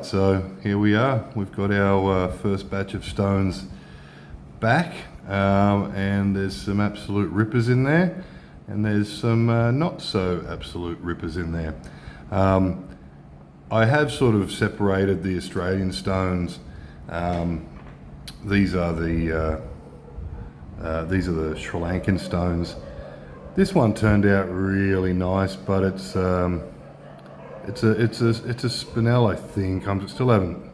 Alright, so here we are. We've got our first batch of stones back, and there's some absolute rippers in there, and there's some not so absolute rippers in there. I have sort of separated the Australian stones. These are the Sri Lankan stones. This one turned out really nice, but it's a spinel, I think. I still haven't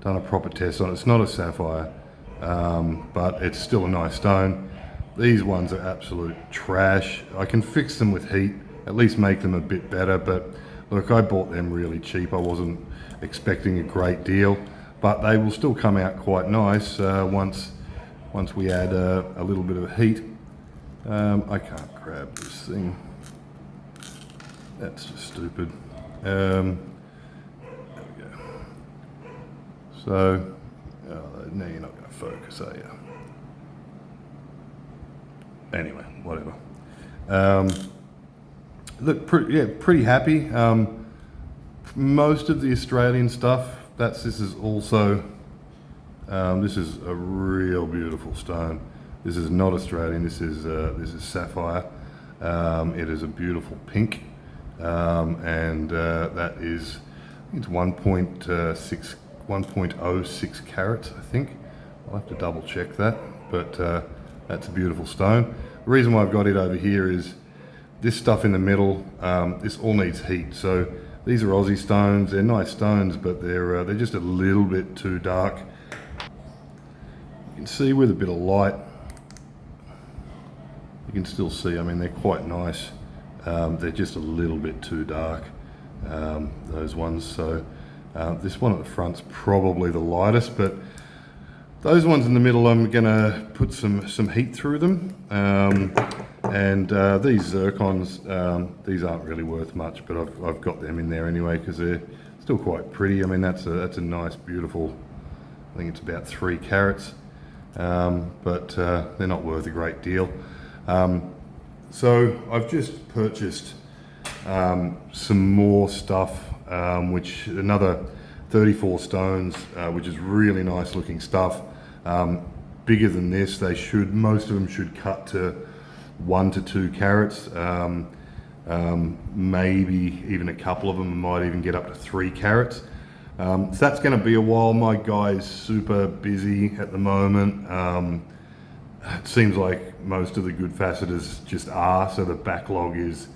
done a proper test on it. It's not a sapphire, but it's still a nice stone. These ones are absolute trash. I can fix them with heat, at least make them a bit better, but look, I bought them really cheap. I wasn't expecting a great deal, but they will still come out quite nice once we add a little bit of heat. I can't grab this thing. That's just stupid. There we go. So, now you're not going to focus, are you? Anyway, whatever. Look, pretty happy. Most of the Australian stuff, this is also, this is a real beautiful stone. This is not Australian, this is sapphire. It is a beautiful pink. And that is, I think it's 1.06 carats, I think. I'll have to double check that, but that's a beautiful stone. The reason why I've got it over here is this stuff in the middle, this all needs heat. So these are Aussie stones, they're nice stones, but they're just a little bit too dark. You can see with a bit of light, you can still see, I mean, they're quite nice. They're just a little bit too dark, those ones. So this one at the front's probably the lightest, but those ones in the middle, I'm gonna put some heat through them. And these zircons, these aren't really worth much, but I've got them in there anyway because they're still quite pretty. I mean, that's a nice, beautiful, I think it's about 3 carats, but they're not worth a great deal. So I've just purchased some more stuff, which another 34 stones, which is really nice looking stuff. Bigger than this, most of them should cut to 1 to 2 carats. Maybe even a couple of them might even get up to 3 carats. So that's going to be a while. My guy's super busy at the moment. It seems like most of the good facetors just are, so the backlog is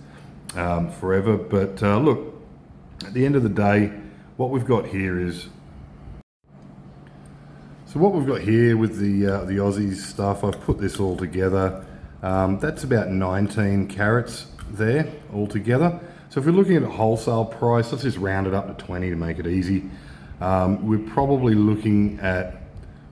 forever. But look, at the end of the day, what we've got here is, so what we've got here with the Aussies stuff, I've put this all together. That's about 19 carats there altogether. So if we're looking at a wholesale price, let's just round it up to 20 to make it easy. We're probably looking at,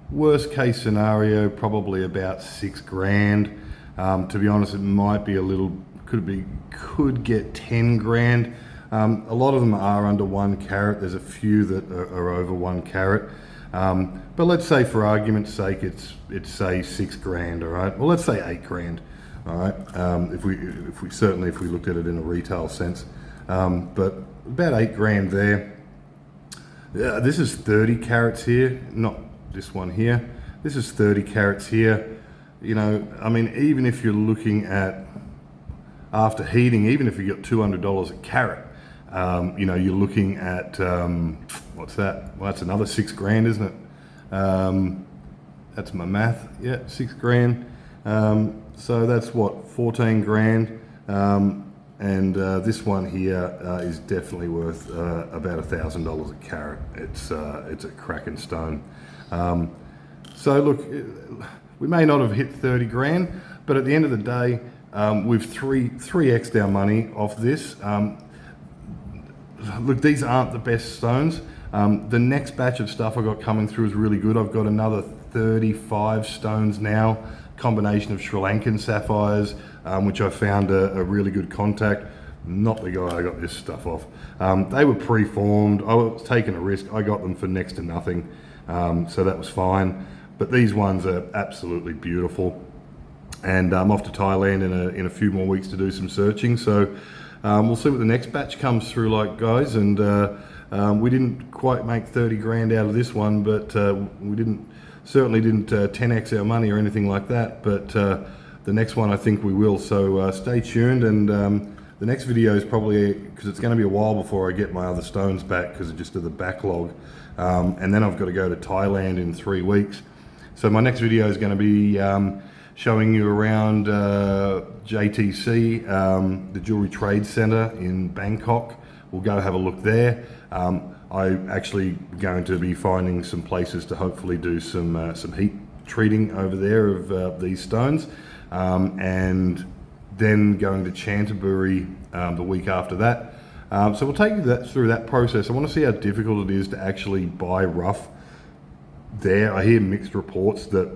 worst case scenario, probably about 6 grand. To be honest, it might be a little, could get 10 grand. A lot of them are under 1 carat. There's a few that are over 1 carat. But let's say for argument's sake, it's say 6 grand, all right? Well, let's say 8 grand, all right? If we looked at it in a retail sense. But about 8 grand there. This is 30 carats here, not this one here. This is 30 carats here. You know, I mean, even if you're looking at, after heating, even if you got $200 a carat, you know, you're looking at, what's that? Well, that's another 6 grand, isn't it? That's my math. Yeah, 6 grand. So that's what, 14 grand. And this one here is definitely worth about $1,000 a carat. It's a cracking stone. So look, we may not have hit 30 grand, but at the end of the day, we've 3x'd our money off this. Look, these aren't the best stones. The next batch of stuff I got coming through is really good. I've got another 35 stones now, combination of Sri Lankan sapphires, which I found a really good contact. Not the guy I got this stuff off. They were pre-formed. I was taking a risk. I got them for next to nothing, so that was fine. But these ones are absolutely beautiful. And I'm off to Thailand in a few more weeks to do some searching. So we'll see what the next batch comes through like, guys. And We didn't quite make 30 grand out of this one, but we certainly didn't 10x our money or anything like that. But the next one I think we will. So stay tuned, and the next video is probably, because it's going to be a while before I get my other stones back because of just the backlog, and then I've got to go to Thailand in 3 weeks. So my next video is going to be showing you around JTC, the Jewelry Trade Centre in Bangkok. We'll go have a look there. I'm actually going to be finding some places to hopefully do some heat treating over there of these stones, and then going to Canterbury the week after that. So we'll take you through that process. I want to see how difficult it is to actually buy rough there. I hear mixed reports that,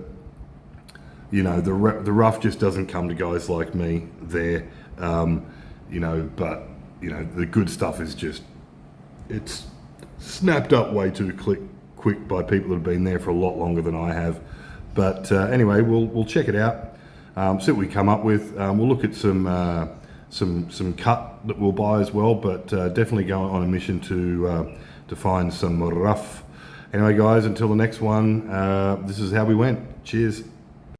you know, the rough just doesn't come to guys like me there, you know, but, you know, the good stuff is just, it's snapped up way too quick by people that have been there for a lot longer than I have. But anyway, we'll check it out, see what we come up with. We'll look at some cut that we'll buy as well, but definitely going on a mission to find some rough. Anyway, guys, until the next one, this is how we went. Cheers.